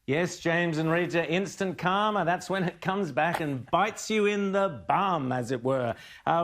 Yes, James and Rita, instant karma. That's when it comes back and bites you in the bum, as it were.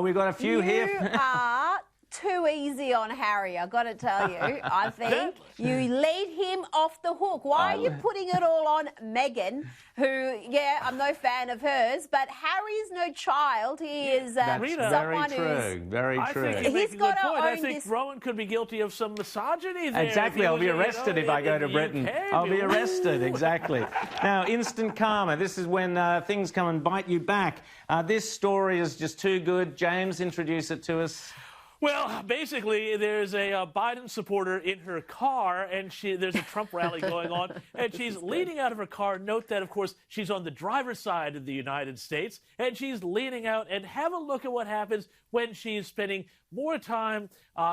We've got a few here. You are too easy on Harry, I've got to tell you. I think you lead him off the hook. Why are you putting it all on Meghan, who, yeah, I'm no fan of hers, but Harry's no child. He is someone who's... Very true. I think he's got to own I think this... Rowan could be guilty of some misogyny there. Exactly, I'll be arrested if I go to Britain. I'll be arrested, exactly. Now, instant karma, this is when things come and bite you back. This story is just too good. James, introduce it to us. Well, basically, there's a Biden supporter in her car, and there's a Trump rally going on, and she's leaning out of her car. Note that, of course, she's on the driver's side of the United States, and she's leaning out. And have a look at what happens when she's spending more time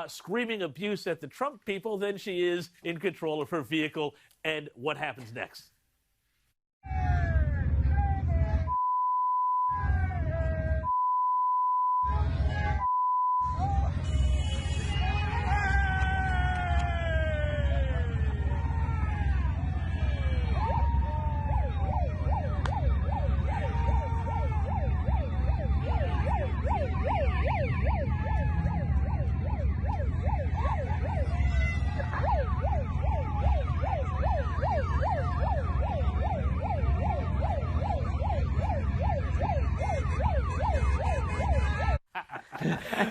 screaming abuse at the Trump people than she is in control of her vehicle, and what happens next.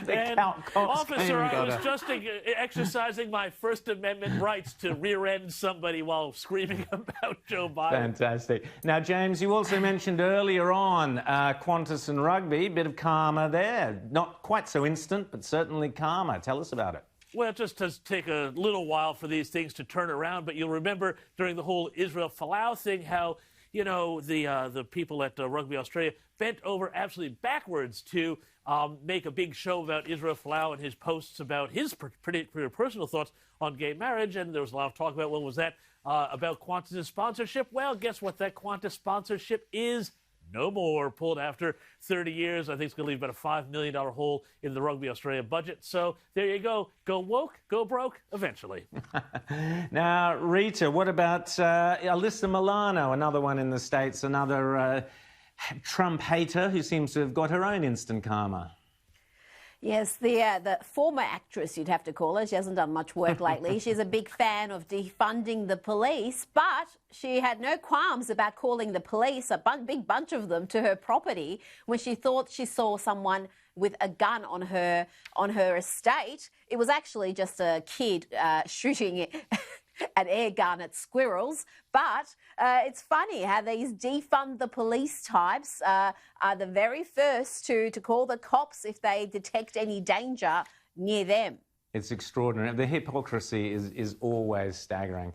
And officer, I was just exercising my First Amendment rights to rear-end somebody while screaming about Joe Biden. Fantastic. Now, James, you also mentioned earlier on Qantas and Rugby, bit of karma there. Not quite so instant, but certainly karma. Tell us about it. Well, it just does take a little while for these things to turn around, but you'll remember during the whole Israel-Folau thing how, you know, the people at Rugby Australia bent over absolutely backwards to make a big show about Israel Folau and his posts about his pretty personal thoughts on gay marriage. And there was a lot of talk about, well, was that about Qantas' sponsorship? Well, guess what? That Qantas sponsorship is no more. Pulled after 30 years. I think it's going to leave about a $5 million hole in the Rugby Australia budget. So there you go. Go woke, go broke, eventually. Now, Rita, what about Alyssa Milano, another one in the States, another Trump hater who seems to have got her own instant karma? Yes, the former actress, you'd have to call her. She hasn't done much work lately. She's a big fan of defunding the police, but she had no qualms about calling the police, a big bunch of them, to her property when she thought she saw someone with a gun on her estate. It was actually just a kid shooting an air gun at squirrels. But it's funny how these defund the police types are the very first to call the cops if they detect any danger near them. It's extraordinary. The hypocrisy is always staggering.